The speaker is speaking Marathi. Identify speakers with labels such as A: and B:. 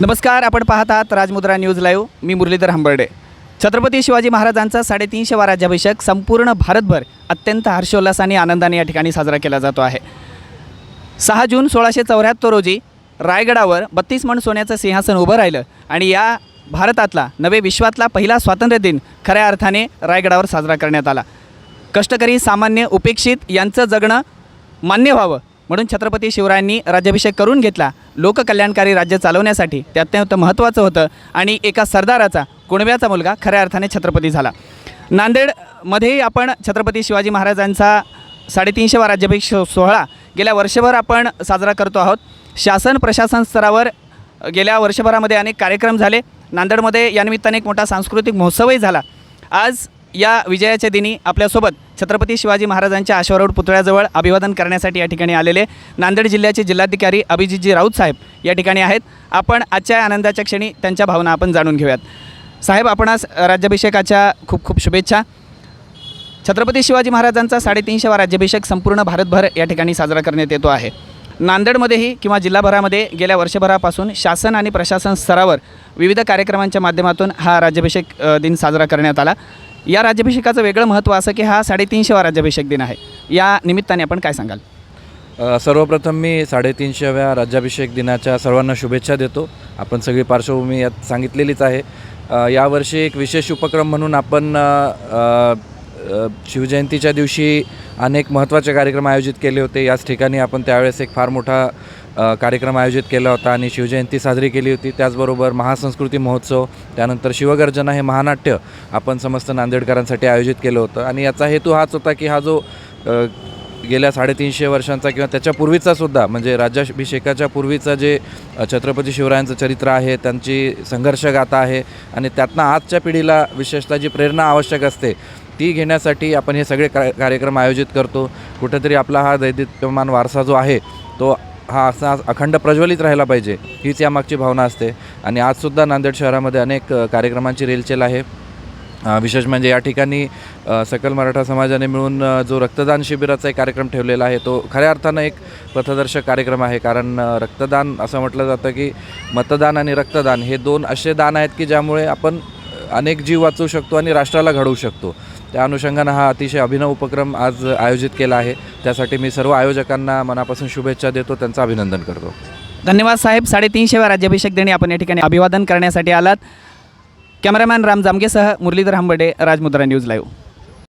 A: नमस्कार, आपण पाहत आहात राजमुद्रा न्यूज लाईव्ह. मी मुरलीधर हंबर्डे. छत्रपती शिवाजी महाराजांचा 350वा राज्याभिषेक संपूर्ण भारतभर अत्यंत हर्षोल्लासाने आनंदाने या ठिकाणी साजरा केला जातो आहे. 6 जून 1674 रोजी रायगडावर 32 मण सोन्याचं सिंहासन उभं राहिलं आणि या भारतातला नवे विश्वातला पहिला स्वातंत्र्य दिन खऱ्या अर्थाने रायगडावर साजरा करण्यात आला. कष्टकरी सामान्य उपेक्षित यांचं जगणं मान्य व्हावं म्हणून छत्रपती शिवरायांनी राज्याभिषेक करून घेतला. लोककल्याणकारी राज्य चालवण्यासाठी ते अत्यंत महत्त्वाचं होतं आणि एका सरदाराचा कुणब्याचा मुलगा खऱ्या अर्थाने छत्रपती झाला. नांदेडमध्येही आपण छत्रपती शिवाजी महाराजांचा 350वा राज्याभिषेक सोहळा गेल्या वर्षभर आपण साजरा करतो आहोत. शासन प्रशासन स्तरावर गेल्या वर्षभरामध्ये अनेक कार्यक्रम झाले. नांदेडमध्ये यानिमित्ताने एक मोठा सांस्कृतिक महोत्सवही झाला. आज या विजयाच्या दिनी आपल्यासोबत छत्रपती शिवाजी महाराजांच्या अश्वारूढ पुतळ्याजवळ अभिवादन करण्यासाठी या ठिकाणी आलेले नांदेड जिल्ह्याचे जिल्हाधिकारी अभिजितजी राऊत साहेब या ठिकाणी आहेत. आपण आजच्या आनंदाच्या क्षणी त्यांच्या भावना आपण जाणून घेऊयात. साहेब, आपणास राज्याभिषेकाच्या खूप खूप शुभेच्छा. छत्रपती शिवाजी महाराजांचा 350वा राज्याभिषेक संपूर्ण भारतभर या ठिकाणी साजरा करण्यात येतो आहे. नांदेडमध्येही किंवा जिल्हाभरामध्ये गेल्या वर्षभरापासून शासन आणि प्रशासन स्तरावर विविध कार्यक्रमांच्या माध्यमातून हा राज्याभिषेक दिन साजरा करण्यात आला. या राज्याभिषेकाचं वेगळं महत्त्व असं की हा 350वा राज्याभिषेक दिन आहे. या निमित्ताने आपण काय सांगाल?
B: सर्वप्रथम मी 350व्या राज्याभिषेक दिनाच्या सर्वांना शुभेच्छा देतो. आपण सगळी पार्श्वभूमी यात सांगितलेलीच आहे. यावर्षी एक विशेष उपक्रम म्हणून आपण शिवजयंतीच्या दिवशी अनेक महत्त्वाचे कार्यक्रम आयोजित केले होते. याच ठिकाणी आपण त्यावेळेस एक फार मोठा कार्यक्रम आयोजित केला होता आणि शिवजयंती साजरी केली होती. त्याचबरोबर महासंस्कृती महोत्सव, त्यानंतर शिवगर्जना हे महानाट्य आपण समस्त नांदेडकरांसाठी आयोजित केलं होतं. आणि याचा हेतू हाच होता की हा जो गेल्या 350 वर्षांचा किंवा त्याच्यापूर्वीचा सुद्धा म्हणजे राज्याभिषेकाच्या पूर्वीचं जे छत्रपती शिवरायांचं चरित्र आहे, त्यांची संघर्षगाथा आहे आणि त्यातनं आजच्या पिढीला विशेषतः जी प्रेरणा आवश्यक असते ती घेण्यासाठी आपण हे सगळे कार्यक्रम आयोजित करतो. कुठेतरी आपला हा दैदिप्यमान वारसा जो आहे तो हा असा अखंड प्रज्वलित राहायला पाहिजे, हीच यामागची भावना असते. आणि आजसुद्धा नांदेड शहरामध्ये अनेक कार्यक्रमांची रेलचेल आहे. विशेष म्हणजे या ठिकाणी सकल मराठा समाजाने मिळून जो रक्तदान शिबिराचा एक कार्यक्रम ठेवलेला आहे तो खऱ्या अर्थानं एक पथदर्शक कार्यक्रम आहे. कारण रक्तदान असं म्हटलं जातं की मतदान आणि रक्तदान हे 2 असे दान आहेत की ज्यामुळे आपण अनेक जीव वाचवू शकतो आणि राष्ट्राला घडवू शकतो. त्या अनुषंगानं हा अतिशय अभिनव उपक्रम आज आयोजित केला आहे. त्यासाठी मी सर्व आयोजकांना मनापासून शुभेच्छा देतो, त्यांचं अभिनंदन करतो.
A: धन्यवाद साहेब. 350व्या राज्याभिषेक दिनी आपण या ठिकाणी अभिवादन करण्यासाठी आलात. कॅमेरामॅन राम जामगेसह मुरलीधर हंबर्डे, राजमुद्रा न्यूज लाईव्ह.